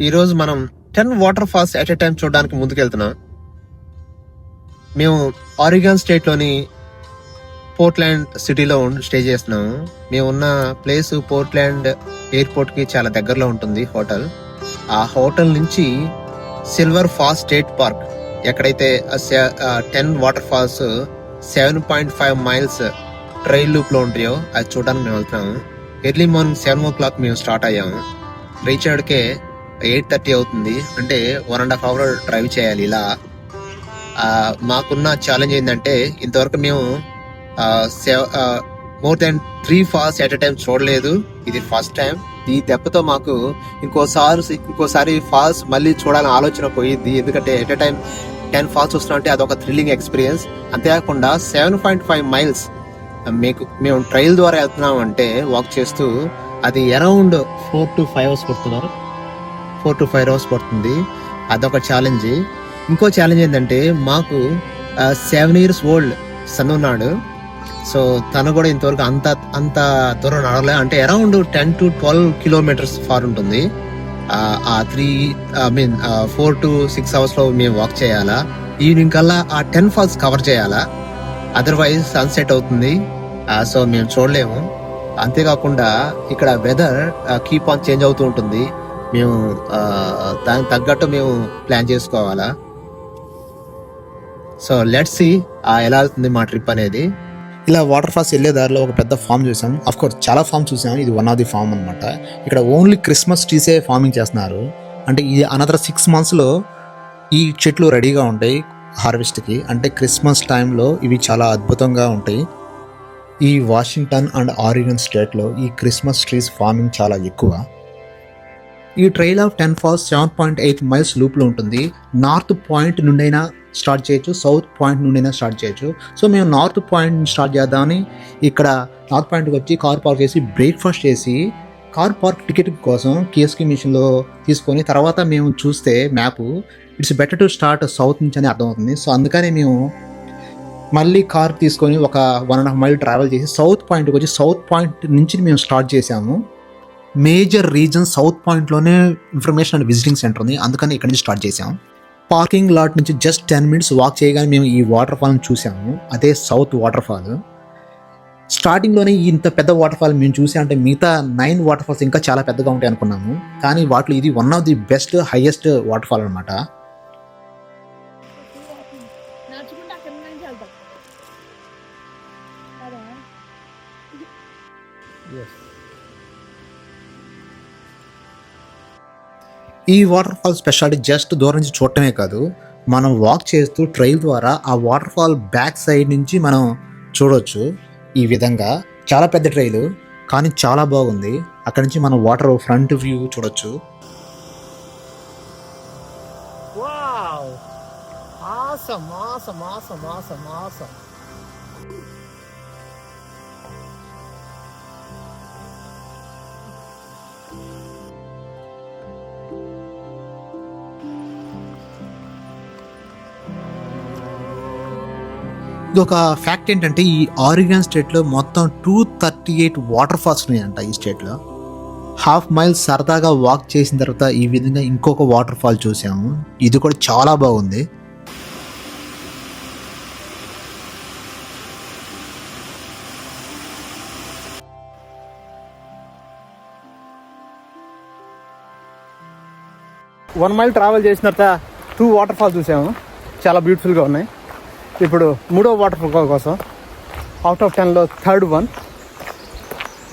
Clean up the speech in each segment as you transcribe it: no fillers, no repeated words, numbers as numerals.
ఈరోజు మనం 10 waterfalls at a time చూడడానికి ముందుకెళ్తున్నాం. మేము ఆరిగాన్ స్టేట్ లోని పోర్ట్లాండ్ సిటీలో స్టే చేస్తున్నాము. మేము ఉన్న ప్లేస్ పోర్ట్లాండ్ ఎయిర్పోర్ట్ కి చాలా దగ్గరలో ఉంటుంది హోటల్. ఆ హోటల్ నుంచి సిల్వర్ ఫాల్స్ స్టేట్ పార్క్, ఎక్కడైతే 10 waterfalls 7.5 miles trail loop లో ఉంటాయో అది చూడడానికి మేము వెళ్తున్నాము. ఎర్లీ మార్నింగ్ 7 o'clock మేము స్టార్ట్ అయ్యాము. రీచ్ అయ్యాడికే 8:30 అవుతుంది. అంటే 1.5 hours డ్రైవ్ చేయాలి. ఇలా మాకున్న ఛాలెంజ్ ఏంటంటే ఇంతవరకు మేము more than 3 falls at a time చూడలేదు. ఇది ఫస్ట్ టైం. ఈ దెబ్బతో మాకు ఇంకోసారి ఫాల్స్ మళ్ళీ చూడాలని ఆలోచన పోయింది. ఎందుకంటే ఎట్ ఎ టైం 10 ఫాల్స్ వస్తున్నాయంటే అదొక థ్రిల్లింగ్ ఎక్స్పీరియన్స్. అంతేకాకుండా 7.5 మైల్స్ మేము ట్రైల్ ద్వారా వెళ్తున్నాం అంటే వాక్ చేస్తూ అది అరౌండ్ 4 to 5 hours పడుతున్నారు. 4 to 5 hours పడుతుంది. అదొక ఛాలెంజ్. ఇంకో ఛాలెంజ్ ఏంటంటే మాకు 7 years ఓల్డ్ సన్ ఉన్నాడు. సో తను కూడా ఇంతవరకు అంత దూరం నడవలే. అంటే అరౌండ్ 10 to 12 kilometers ఫార్ ఉంటుంది. 4 to 6 hours లో మేము వాక్ చేయాలా. ఈవినింగ్ కల్లా ఆ 10 ఫాల్స్ కవర్ చేయాలా. అదర్వైజ్ సన్సెట్ అవుతుంది. సో మేము చూడలేము. అంతేకాకుండా ఇక్కడ వెదర్ కీప్ ఆన్ చేంజ్ అవుతూ ఉంటుంది. మేము దానికి తగ్గట్టు మేము ప్లాన్ చేసుకోవాలా. సో లెట్స్ సీ ఎలా వెళ్తుంది మా ట్రిప్ అనేది. ఇలా వాటర్ ఫాల్స్ వెళ్ళే దారిలో ఒక పెద్ద ఫామ్ చూసాం. అఫ్ కోర్స్ చాలా ఫామ్ చూసాం, ఇది వన్ ఆఫ్ ది ఫామ్ అనమాట. ఇక్కడ ఓన్లీ క్రిస్మస్ ట్రీసే ఫార్మింగ్ చేస్తున్నారు. అంటే ఇది అనదర్ 6 months ఈ చెట్లు రెడీగా ఉంటాయి హార్వెస్ట్కి. అంటే క్రిస్మస్ టైంలో ఇవి చాలా అద్భుతంగా ఉంటాయి. ఈ వాషింగ్టన్ అండ్ ఆరిగన్ స్టేట్లో ఈ క్రిస్మస్ ట్రీస్ ఫార్మింగ్ చాలా ఎక్కువ. ఈ ట్రైల్ ఆఫ్ 10 falls 7.8 miles లూప్లో ఉంటుంది. నార్త్ పాయింట్ నుండైనా స్టార్ట్ చేయొచ్చు, సౌత్ పాయింట్ నుండైనా స్టార్ట్ చేయొచ్చు. సో మేము నార్త్ పాయింట్ స్టార్ట్ చేద్దామని ఇక్కడ నార్త్ పాయింట్కి వచ్చి కార్ పార్క్ చేసి బ్రేక్ఫాస్ట్ చేసి కార్ పార్క్ టికెట్ కోసం కేఎస్కి మిషన్లో తీసుకొని తర్వాత మేము చూస్తే map it's better to start south నుంచి అని అర్థమవుతుంది. సో అందుకని మేము మళ్ళీ కార్ తీసుకొని ఒక 1.5 mile ట్రావెల్ చేసి సౌత్ పాయింట్కి వచ్చి సౌత్ పాయింట్ నుంచి మేము స్టార్ట్ చేసాము. మేజర్ రీజన్ సౌత్ పాయింట్లోనే ఇన్ఫర్మేషన్ అండ్ విజిటింగ్ సెంటర్ ఉంది, అందుకని ఇక్కడ నుంచి స్టార్ట్ చేసాము. పార్కింగ్ లాట్ నుంచి జస్ట్ 10 minutes వాక్ చేయగానే మేము ఈ వాటర్ ఫాల్ని చూసాము. అదే సౌత్ వాటర్ ఫాల్. స్టార్టింగ్లోనే ఇంత పెద్ద వాటర్ ఫాల్ మేము చూసాం. అంటే మిగతా 9 వాటర్ ఫాల్స్ ఇంకా చాలా పెద్దగా ఉంటాయి అనుకున్నాము, కానీ వాటిలో ఇది one of the best highest water fall అనమాట. ఈ వాటర్ ఫాల్ స్పెషాలిటీ జస్ట్ దూరం నుంచి చూడటమే కాదు, మనం వాక్ చేస్తూ ట్రైల్ ద్వారా ఆ వాటర్ ఫాల్ బ్యాక్ సైడ్ నుంచి మనం చూడవచ్చు. ఈ విధంగా చాలా పెద్ద ట్రైల్, కానీ చాలా బాగుంది. అక్కడ నుంచి మనం వాటర్ ఫ్రంట్ వ్యూ చూడొచ్చు. ఇది ఒక ఫ్యాక్ట్ ఏంటంటే ఈ ఆరిగన్ స్టేట్లో మొత్తం 238 వాటర్ ఫాల్స్ ఉన్నాయంట ఈ స్టేట్లో. 1/2 mile సరదాగా వాక్ చేసిన తర్వాత ఈ విధంగా ఇంకొక వాటర్ ఫాల్ చూసాము. ఇది కూడా చాలా బాగుంది. వన్ మైల్ ట్రావెల్ చేసిన తర్వాత 2 వాటర్ ఫాల్స్ చూసాము, చాలా బ్యూటిఫుల్గా ఉన్నాయి. ఇప్పుడు 3వ వాటర్ ఫాల్ కోసం అవుట్ ఆఫ్ 10లో 3rd one.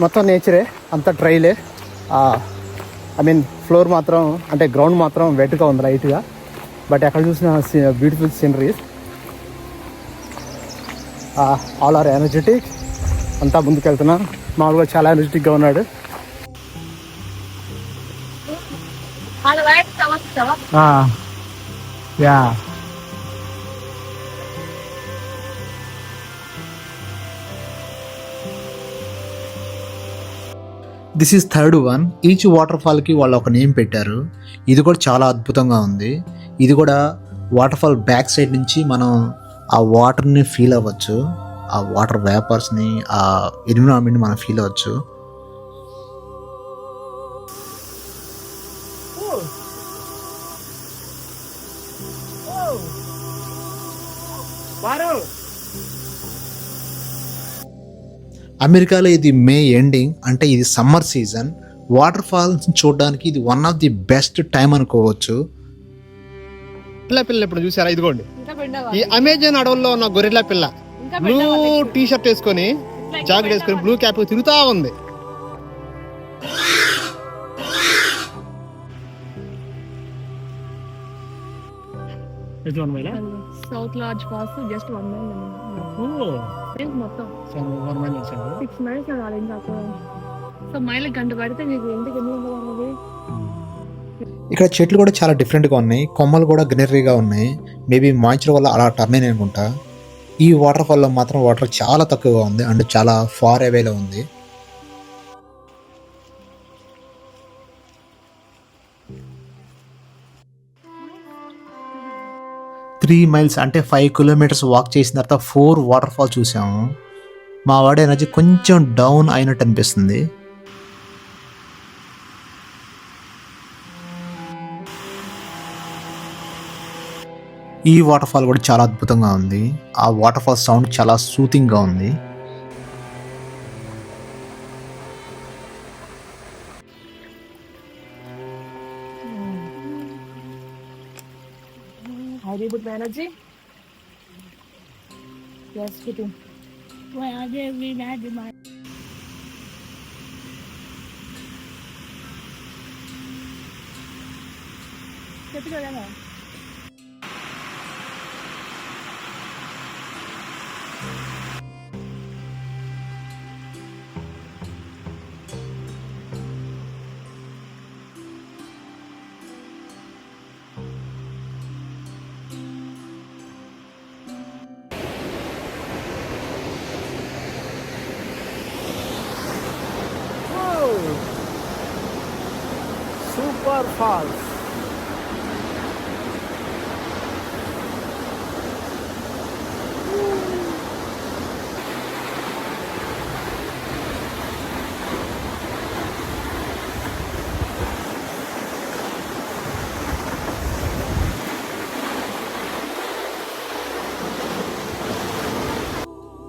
మొత్తం నేచరే, అంతా ట్రైలే. ఫ్లోర్ మాత్రం అంటే గ్రౌండ్ మాత్రం వెట్గా ఉంది లైట్గా. బట్ ఎక్కడ చూసిన beautiful sceneries. All are energetic. అంతా ముందుకెళ్తున్నా. మామూలుగా చాలా ఎనర్జెటిక్గా ఉన్నాడు. Yeah this is 3rd one. Each water ఫాల్కి వాళ్ళు ఒక నేమ్ పెట్టారు. ఇది కూడా చాలా అద్భుతంగా ఉంది. ఇది కూడా వాటర్ ఫాల్ బ్యాక్ సైడ్ నుంచి మనం ఆ వాటర్ని ఫీల్ అవ్వచ్చు, ఆ వాటర్ వేపర్స్ని, ఆ ఎన్విరాన్మెంట్ని మనం ఫీల్ అవ్వచ్చు. అమెరికాలో ఇది మే ఎండింగ్, అంటే ఇది సమ్మర్ సీజన్. వాటర్ ఫాల్స్ చూడడానికి ఇది one of the best time అనుకోవచ్చు. పిల్ల ఇప్పుడు చూసారా, ఇదిగోండి ఇంకా పిండవా? ఈ అమెజాన్ అడవుల్లో ఉన్న గొరిల్లా పిల్ల ఇంకా బ్లూ పిండవా next? టీ షర్ట్ వేసుకొని జాకెట్ వేసుకొని బ్లూ క్యాప్ తిరుగుతా ఉంది. South large falls just 1 mile మొత్తం 6 మైల్స్ రాలి ఇంకా. సో మైల్ గంట పడితే మీకు ఇంటికి ఎన్ని గంటలు అన్నది? ఇక్కడ చెట్లు కూడా చాలా డిఫరెంట్గా ఉన్నాయి, కొమ్మలు కూడా గ్రీనరీగా ఉన్నాయి. మేబీ మాయిశ్చర్ వల్ల అలా టర్న్ అయిన అనుకుంటా. ఈ వాటర్ ఫాల్లో మాత్రం వాటర్ చాలా తక్కువగా ఉంది అండ్ చాలా ఫార్ అవేలో ఉంది. త్రీ మైల్స్ అంటే 5 కిలోమీటర్స్ వాక్ చేసిన తర్వాత 4 వాటర్ ఫాల్ చూసాము. మా వాడి ఎనర్జీ కొంచెం డౌన్ అయినట్టు అనిపిస్తుంది. ఈ వాటర్ ఫాల్ కూడా చాలా అద్భుతంగా ఉంది. ఆ వాటర్ ఫాల్ సౌండ్ చాలా సూతింగ్గా ఉంది. How do you put my energy? Yes, putting. Why are they really mad? Put it on. Super falls.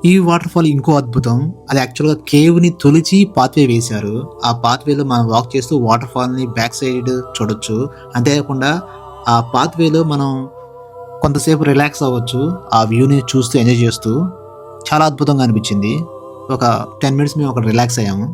ఈ వాటర్ ఫాల్ ఇంకో అద్భుతం, అది యాక్చువల్గా కేవ్ని తొలిచి పాత్వే వేశారు. ఆ పాత్వేలో మనం వాక్ చేస్తూ వాటర్ ఫాల్ని బ్యాక్ సైడ్ చూడొచ్చు. అంతేకాకుండా ఆ పాత్వేలో మనం కొంతసేపు రిలాక్స్ అవ్వచ్చు, ఆ వ్యూని చూస్తూ ఎంజాయ్ చేస్తూ. చాలా అద్భుతంగా అనిపించింది. ఒక 10 మినిట్స్ మేము అక్కడ రిలాక్స్ అయ్యాము.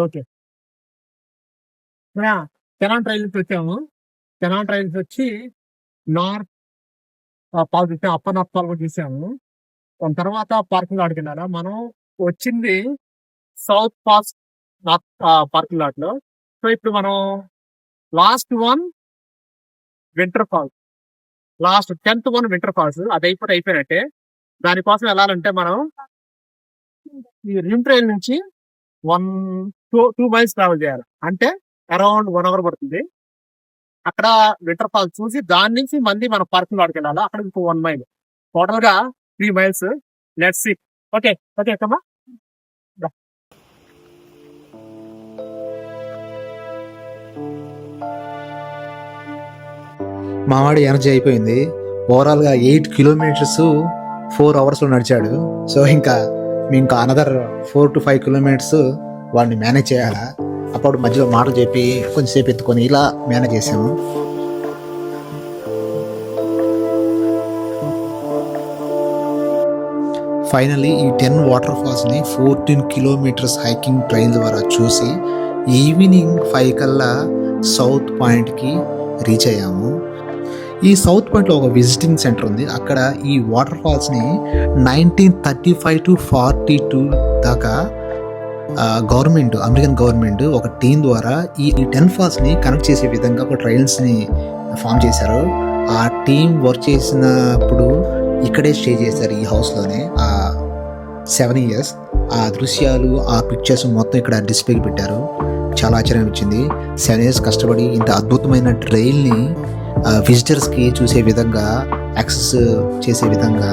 ఓకే, కెనాన్ ట్రైల్ నుంచి వచ్చాము. కెనాన్ ట్రైల్స్ వచ్చి నార్త్ ఫాల్ చూసాము, అప్పర్ నార్త్ ఫాల్ కూడా చూసాము. దాని తర్వాత పార్కింగ్ లాట్కి వెళ్ళారా. మనం వచ్చింది south fast north parking lot లో. సో ఇప్పుడు మనం last one winter falls, last 10th one winter falls, అది అయిపోయినట్టే. దానికోసం వెళ్ళాలంటే మనం ఈ రిమ్ ట్రైల్ నుంచి 2 మైల్స్ ట్రావెల్ చేయాలి. అంటే అరౌండ్ 1 అవర్ పడుతుంది. అక్కడ వింటర్ ఫాల్స్ చూసి దాని నుంచి మళ్ళీ మనం పార్కింగ్ లాట్కి వెళ్ళాలి. అక్కడ ఇంకో 1 మైల్, టోటల్ గా 3 miles. Let's see. Okay okay కమ్మా. మా వాడి ఎనర్జీ అయిపోయింది. ఓవరాల్గా 8 కిలోమీటర్స్ 4 అవర్స్లో నడిచాడు. సో ఇంకా మేము ఇంకా అనదర్ 4 to 5 కిలోమీటర్స్ వాడిని మేనేజ్ చేయాలా. అప్పుడు మధ్యలో మాటలు చెప్పి కొంచెంసేపు ఎత్తుకొని ఇలా మేనేజ్ చేసాము. ఫైనల్లీ ఈ 10 వాటర్ ఫాల్స్ని 14 కిలోమీటర్స్ హైకింగ్ ట్రైన్ ద్వారా చూసి ఈవినింగ్ 5 కల్లా సౌత్ పాయింట్కి రీచ్ అయ్యాము. ఈ సౌత్ పాయింట్లో ఒక విజిటింగ్ సెంటర్ ఉంది. అక్కడ ఈ వాటర్ ఫాల్స్ని 1935 to 42 దాకా అమెరికన్ గవర్నమెంట్ ఒక టీం ద్వారా ఈ 10 ఫాల్స్ని కనెక్ట్ చేసే విధంగా ఒక ట్రయల్స్ని ఫామ్ చేశారు. ఆ టీం వర్క్ చేసినప్పుడు ఇక్కడే స్టే చేశారు, ఈ హౌస్లోనే. ఆ 7 years ఆ దృశ్యాలు, ఆ పిక్చర్స్ మొత్తం ఇక్కడ డిస్ప్లేకి పెట్టారు. చాలా ఆశ్చర్యం వచ్చింది. 7 years కష్టపడి ఇంత అద్భుతమైన ట్రైల్ని విజిటర్స్కి చూసే విధంగా, యాక్సెస్ చేసే విధంగా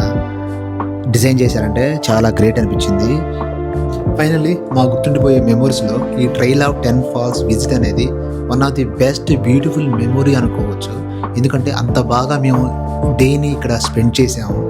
డిజైన్ చేశారంటే చాలా గ్రేట్ అనిపించింది. ఫైనల్లీ మా గుర్తుండిపోయే మెమోరీస్లో ఈ ట్రైల్ ఆఫ్ 10 ఫాల్స్ విజిట్ అనేది one of the best beautiful memory అనుకోవచ్చు. ఎందుకంటే అంత బాగా మేము డేని ఇక్కడ స్పెండ్ చేసాము.